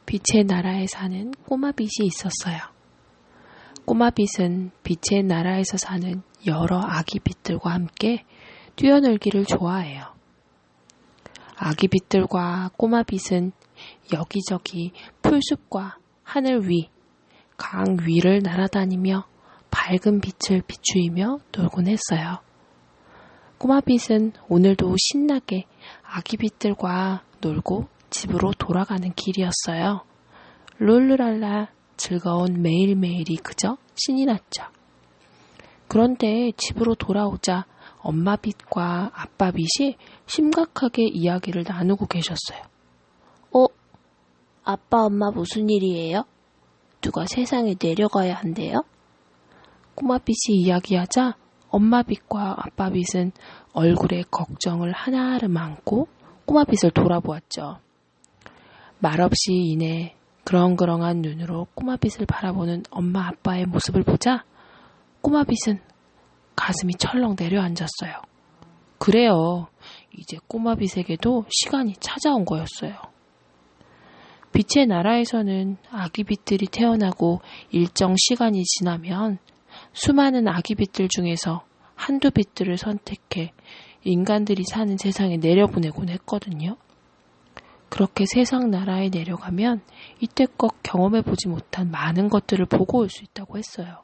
빛의 나라에 사는 꼬마빗이 있었어요. 꼬마빗은 빛의 나라에서 사는 여러 아기 빛들과 함께 뛰어놀기를 좋아해요. 아기 빛들과 꼬마빗은 여기저기 풀숲과 하늘 위, 강 위를 날아다니며 밝은 빛을 비추이며 놀곤 했어요. 꼬마빗은 오늘도 신나게 아기 빛들과 놀고 집으로 돌아가는 길이었어요. 룰루랄라 즐거운 매일매일이 그저 신이 났죠. 그런데 집으로 돌아오자 엄마 빛과 아빠 빛이 심각하게 이야기를 나누고 계셨어요. 아빠, 엄마 무슨 일이에요? 누가 세상에 내려가야 한대요? 꼬마빛이 이야기하자 엄마빛과 아빠빛은 얼굴에 걱정을 하나를 안고 꼬마빛을 돌아보았죠. 말없이 이내 그렁그렁한 눈으로 꼬마빛을 바라보는 엄마 아빠의 모습을 보자 꼬마빛은 가슴이 철렁 내려앉았어요. 그래요. 이제 꼬마빛에게도 시간이 찾아온 거였어요. 빛의 나라에서는 아기 빛들이 태어나고 일정 시간이 지나면 수많은 아기 빛들 중에서 한두 빛들을 선택해 인간들이 사는 세상에 내려보내곤 했거든요. 그렇게 세상 나라에 내려가면 이때껏 경험해보지 못한 많은 것들을 보고 올 수 있다고 했어요.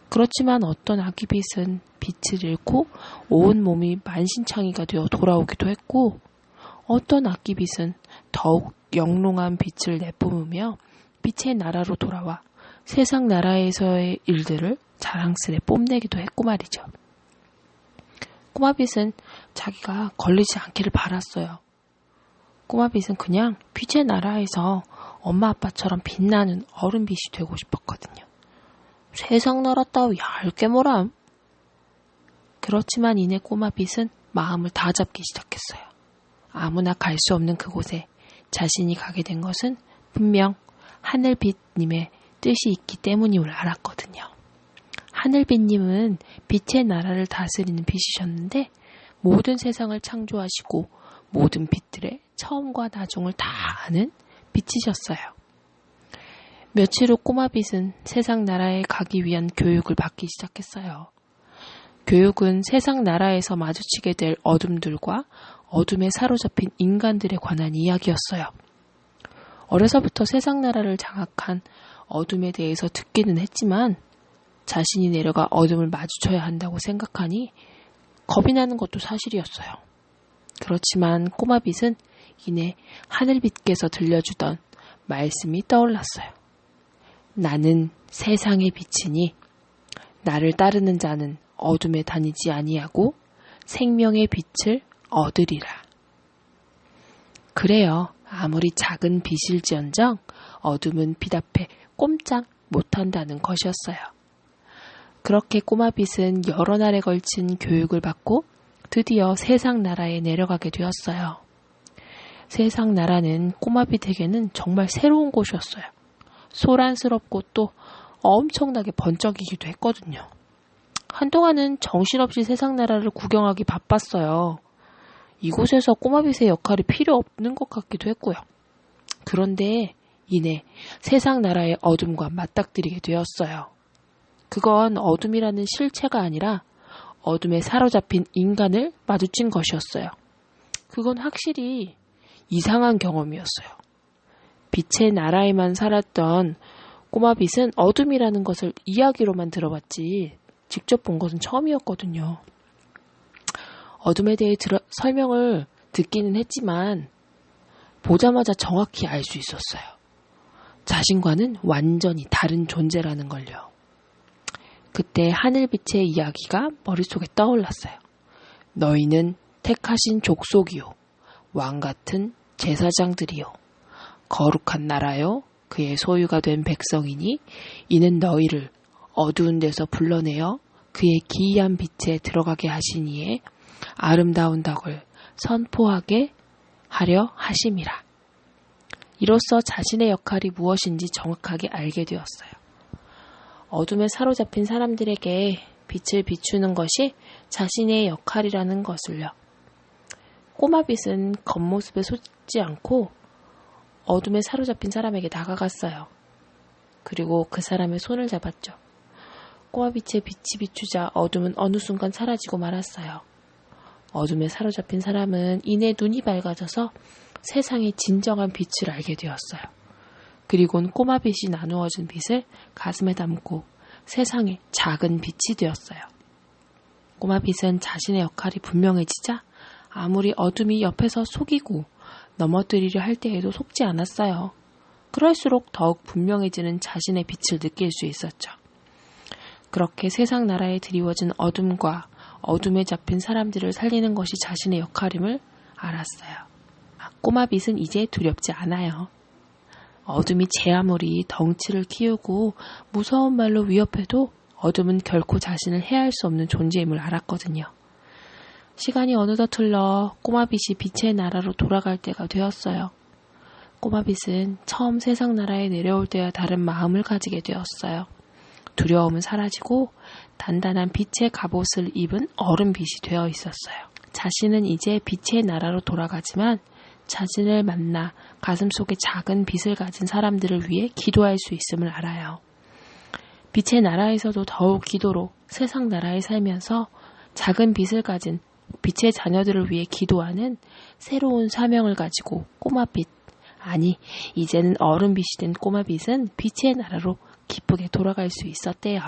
그렇지만 어떤 아기 빛은 빛을 잃고 온 몸이 만신창이가 되어 돌아오기도 했고 어떤 아기 빛은 더욱 영롱한 빛을 내뿜으며 빛의 나라로 돌아와 세상 나라에서의 일들을 자랑스레 뽐내기도 했고 말이죠. 꼬마빛은 자기가 걸리지 않기를 바랐어요. 꼬마빛은 그냥 빛의 나라에서 엄마 아빠처럼 빛나는 어른빛이 되고 싶었거든요. 세상 나라 따위 얇게 뭐람. 그렇지만 이내 꼬마빛은 마음을 다잡기 시작했어요. 아무나 갈 수 없는 그곳에 자신이 가게 된 것은 분명 하늘빛님의 뜻이 있기 때문임을 알았거든요. 하늘빛님은 빛의 나라를 다스리는 빛이셨는데 모든 세상을 창조하시고 모든 빛들의 처음과 나중을 다 아는 빛이셨어요. 며칠 후 꼬마빛은 세상 나라에 가기 위한 교육을 받기 시작했어요. 교육은 세상 나라에서 마주치게 될 어둠들과 어둠에 사로잡힌 인간들에 관한 이야기였어요. 어려서부터 세상 나라를 장악한 어둠에 대해서 듣기는 했지만 자신이 내려가 어둠을 마주쳐야 한다고 생각하니 겁이 나는 것도 사실이었어요. 그렇지만 꼬마빛은 이내 하늘빛께서 들려주던 말씀이 떠올랐어요. 나는 세상의 빛이니 나를 따르는 자는 어둠에 다니지 아니하고 생명의 빛을 얻으리라. 그래요. 아무리 작은 빛일지언정 어둠은 빛 앞에 꼼짝 못한다는 것이었어요. 그렇게 꼬마빛은 여러 날에 걸친 교육을 받고 드디어 세상 나라에 내려가게 되었어요. 세상 나라는 꼬마빛에게는 정말 새로운 곳이었어요. 소란스럽고 또 엄청나게 번쩍이기도 했거든요. 한동안은 정신없이 세상 나라를 구경하기 바빴어요. 이곳에서 꼬마빛의 역할이 필요 없는 것 같기도 했고요. 그런데 이내 세상 나라의 어둠과 맞닥뜨리게 되었어요. 그건 어둠이라는 실체가 아니라 어둠에 사로잡힌 인간을 마주친 것이었어요. 그건 확실히 이상한 경험이었어요. 빛의 나라에만 살았던 꼬마빛은 어둠이라는 것을 이야기로만 들어봤지 직접 본 것은 처음이었거든요. 어둠에 대해 설명을 듣기는 했지만 보자마자 정확히 알 수 있었어요. 자신과는 완전히 다른 존재라는 걸요. 그때 하늘빛의 이야기가 머릿속에 떠올랐어요. 너희는 택하신 족속이요. 왕같은 제사장들이요. 거룩한 나라요. 그의 소유가 된 백성이니 이는 너희를 어두운 데서 불러내어 그의 기이한 빛에 들어가게 하시니에 아름다운 덕을 선포하게 하려 하심이라. 이로써 자신의 역할이 무엇인지 정확하게 알게 되었어요. 어둠에 사로잡힌 사람들에게 빛을 비추는 것이 자신의 역할이라는 것을요. 꼬마빛은 겉모습에 속지 않고 어둠에 사로잡힌 사람에게 다가갔어요. 그리고 그 사람의 손을 잡았죠. 꼬마빛의 빛이 비추자 어둠은 어느 순간 사라지고 말았어요. 어둠에 사로잡힌 사람은 이내 눈이 밝아져서 세상의 진정한 빛을 알게 되었어요. 그리고는 꼬마빛이 나누어진 빛을 가슴에 담고 세상의 작은 빛이 되었어요. 꼬마빛은 자신의 역할이 분명해지자 아무리 어둠이 옆에서 속이고 넘어뜨리려 할 때에도 속지 않았어요. 그럴수록 더욱 분명해지는 자신의 빛을 느낄 수 있었죠. 그렇게 세상 나라에 드리워진 어둠과 어둠에 잡힌 사람들을 살리는 것이 자신의 역할임을 알았어요. 꼬마빛은 이제 두렵지 않아요. 어둠이 제 아무리 덩치를 키우고 무서운 말로 위협해도 어둠은 결코 자신을 해할 수 없는 존재임을 알았거든요. 시간이 어느덧 흘러 꼬마빛이 빛의 나라로 돌아갈 때가 되었어요. 꼬마빛은 처음 세상 나라에 내려올 때와 다른 마음을 가지게 되었어요. 두려움은 사라지고 단단한 빛의 갑옷을 입은 얼음빛이 되어 있었어요. 자신은 이제 빛의 나라로 돌아가지만 자신을 만나 가슴속에 작은 빛을 가진 사람들을 위해 기도할 수 있음을 알아요. 빛의 나라에서도 더욱 기도로 세상 나라에 살면서 작은 빛을 가진 빛의 자녀들을 위해 기도하는 새로운 사명을 가지고 꼬마빛, 아니 이제는 어른빛이 된 꼬마빛은 빛의 나라로 기쁘게 돌아갈 수 있었대요.